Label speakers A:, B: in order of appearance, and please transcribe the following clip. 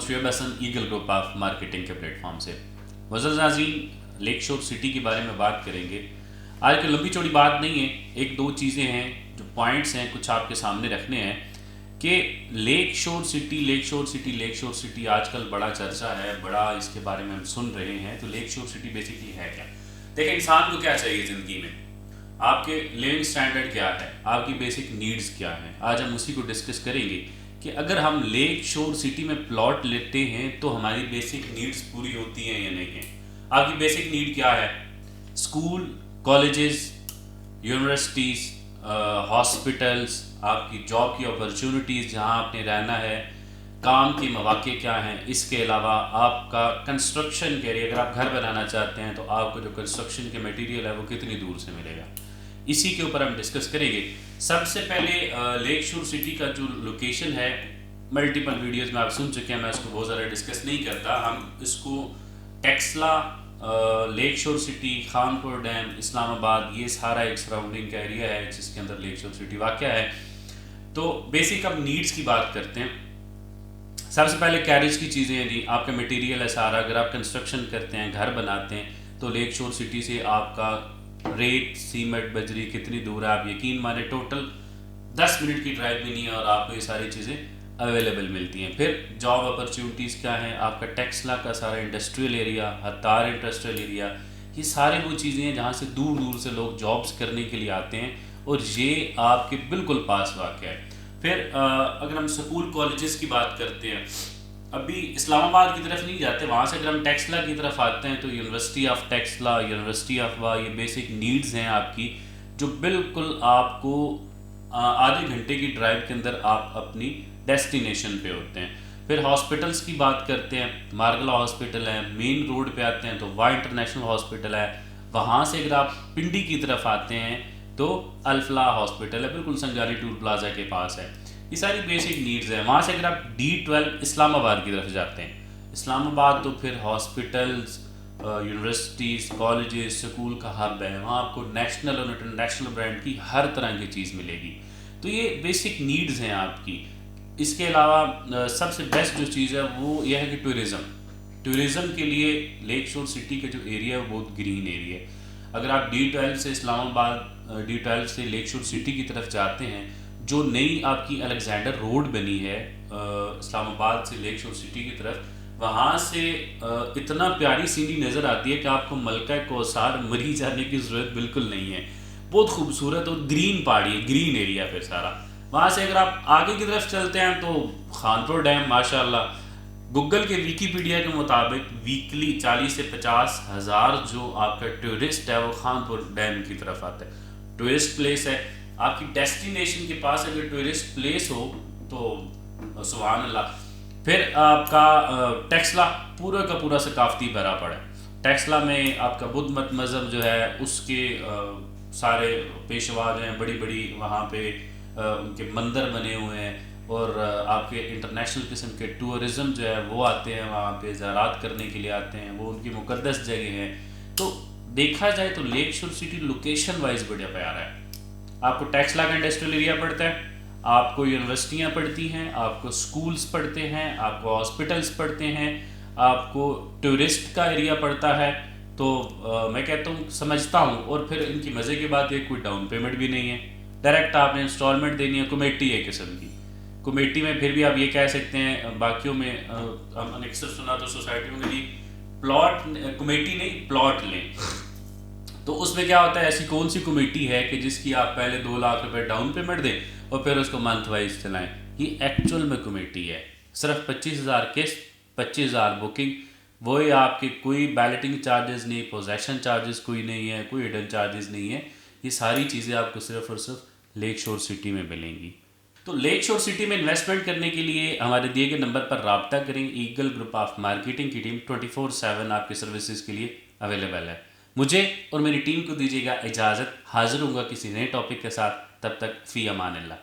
A: Shoaib Hasan, eagle group of marketing के platform से। मुअज़्ज़ज़ नाज़रीन, लेक शोर सिटी के बारे में बात करेंगे। आज की लंबी चौड़ी बात नहीं है, एक दो चीज़ें हैं जो पॉइंट्स हैं कुछ आपके सामने रखने हैं कि लेक शोर सिटी, लेक शोर सिटी, लेक शोर सिटी आजकल बड़ा चर्चा है, बड़ा इसके बारे में हम सुन रहे हैं। तो लेक शोर सिटी बेसिकली है क्या? देखिए, इंसान को क्या चाहिए ज़िंदगी में, आपके लिविंग स्टैंडर्ड क्या है, आपकी बेसिक नीड्स क्या हैं। आज हम उसी को डिस्कस करेंगे कि अगर हम लेक शोर सिटी में प्लॉट लेते हैं तो हमारी बेसिक नीड्स पूरी होती हैं या नहीं है। आपकी बेसिक नीड क्या है? स्कूल, कॉलेजेस, यूनिवर्सिटीज़, हॉस्पिटल्स, आपकी जॉब की अपॉर्चुनिटीज़ जहां आपने रहना है, काम के मौके क्या हैं। इसके अलावा आपका कंस्ट्रक्शन के लिए, अगर आप घर बनाना चाहते हैं तो आपको जो कंस्ट्रक्शन के मटेरियल है वो कितनी दूर से मिलेगा, इसी के ऊपर हम डिस्कस करेंगे। सबसे पहले लेक शोर सिटी का जो लोकेशन है, मल्टीपल वीडियोस में आप सुन चुके हैं, मैं इसको बहुत ज़्यादा डिस्कस नहीं करता। हम इसको टेक्सला, लेक शोर सिटी, खानपुर डैम, इस्लामाबाद, ये सारा एक सराउंडिंग का एरिया है जिसके अंदर लेक शोर सिटी वाक़या है। तो बेसिक अब नीड्स की बात करते हैं। सबसे पहले कैरेज की चीज़ें हैं जी, आपका मटेरियल है सारा। अगर आप कंस्ट्रक्शन करते हैं, घर बनाते हैं, तो लेक शोर सिटी से आपका रेत, सीमेंट, बजरी कितनी दूर है, आप यकीन माने टोटल 10 मिनट की ड्राइव भी नहीं है और आपको ये सारी चीज़ें अवेलेबल मिलती हैं। फिर जॉब अपॉर्चुनिटीज़ क्या हैं, आपका टेक्सला का सारा इंडस्ट्रियल एरिया, हतार इंडस्ट्रियल एरिया, ये सारे वो चीज़ें हैं जहाँ से दूर दूर से लोग जॉब्स करने के लिए आते हैं और ये आपके बिल्कुल पास वाक़या है। फिर अगर हम स्कूल कॉलेजेस की बात करते हैं, अभी इस्लामाबाद की तरफ नहीं जाते, वहाँ से अगर हम टेक्सला की तरफ आते हैं तो university of Taxila, university of वाह, ये बेसिक नीड्स हैं आपकी, जो बिल्कुल आपको आधे घंटे की ड्राइव के अंदर आप अपनी डेस्टिनेशन पे होते हैं। फिर हॉस्पिटल्स की बात करते हैं, मारगला हॉस्पिटल है। मेन रोड पे आते हैं तो वाह इंटरनेशनल हॉस्पिटल है। वहाँ से अगर आप पिंडी की तरफ आते हैं तो अल्फला हॉस्पिटल है, बिल्कुल संगारी टूल प्लाजा के पास है। ये सारी बेसिक नीड्स हैं। वहाँ से अगर आप D12 इस्लामाबाद की तरफ जाते हैं, इस्लामाबाद तो फिर हॉस्पिटल्स, यूनिवर्सिटीज़, कॉलेजेस, स्कूल का हब है। वहाँ आपको नेशनल और इंटरनेशनल ब्रांड की हर तरह की चीज़ मिलेगी। तो ये बेसिक नीड्स हैं आपकी। इसके अलावा सबसे बेस्ट जो चीज़ है वो यह है कि टूरिज़म के लिए लेक शोर सिटी का जो एरिया है वो बहुत ग्रीन एरिया है। अगर आप D12 से इस्लामाबाद, D12 से लेक शोर सिटी की तरफ जाते हैं, जो नई आपकी अलेक्जेंडर रोड बनी है इस्लामाबाद से लेक शोर सिटी की तरफ, वहाँ से इतना प्यारी सीनरी नज़र आती है कि आपको मलका कौसार मरी जाने की ज़रूरत बिल्कुल नहीं है। बहुत खूबसूरत और ग्रीन पहाड़ी है, ग्रीन एरिया फिर सारा। वहाँ से अगर आप आगे की तरफ चलते हैं तो खानपुर डैम, माशाल्लाह गूगल के विकीपीडिया के मुताबिक वीकली 40 से 50 हज़ार जो आपका टूरिस्ट है वो खानपुर डैम की तरफ आता है। टूरिस्ट प्लेस है, आपकी डेस्टिनेशन के पास अगर टूरिस्ट प्लेस हो तो सुभान अल्लाह। फिर आपका टेक्सला पूरा का पूरा सकाफती भरा पड़ा है। टेक्सला में आपका बुद्ध मत मज़हब जो है उसके सारे पेशवा जो हैं, बड़ी बड़ी वहाँ पे उनके मंदिर बने हुए हैं और आपके इंटरनेशनल किस्म के टूरिज़म जो है वो आते हैं वहाँ पे, ज़ियारत करने के लिए आते हैं, वो उनकी मुक़द्दस जगह है। तो देखा जाए तो लेक शोर सिटी लोकेशन वाइज बढ़िया प्यारा है। आपको टेक्सला का इंडस्ट्रियल एरिया पड़ता है, आपको यूनिवर्सिटियाँ पढ़ती हैं, आपको स्कूल्स पढ़ते हैं, आपको हॉस्पिटल्स पढ़ते हैं, आपको टूरिस्ट का एरिया पड़ता है। तो मैं कहता हूँ, समझता हूँ। और फिर इनकी मज़े की बात है कोई डाउन पेमेंट भी नहीं है, डायरेक्ट आपने इंस्टॉलमेंट देनी है। कमेटी है किस्म की, कमेटी में फिर भी आप ये कह सकते हैं, बाकियों में हम अक्सर सुना तो सोसाइटियों में भी प्लॉट, कमेटी नहीं प्लॉट लें, तो उसमें क्या होता है, ऐसी कौन सी कमेटी है कि जिसकी आप पहले 2 लाख रुपए डाउन पेमेंट दें और फिर उसको मंथ वाइज चलाएं। ये एक्चुअल में कमेटी है, सिर्फ 25,000 किस्त, 25,000 बुकिंग, वही आपके कोई बैलेटिंग चार्जेस नहीं, पोजेशन चार्जेस कोई नहीं है, कोई हिडन चार्जेस नहीं है। ये सारी चीज़ें आपको सिर्फ और सिर्फ लेक शोर सिटी में मिलेंगी। तो लेक शोर सिटी में इन्वेस्टमेंट करने के लिए हमारे दिए गए नंबर पर रब्ता करें। ईगल ग्रुप ऑफ मार्केटिंग की टीम 24/7 आपकी सर्विसेज के लिए अवेलेबल है। मुझे और मेरी टीम को दीजिएगा इजाज़त। हाजिर होऊंगा किसी नए टॉपिक के साथ, तब तक फ़ी अमान अल्लाह।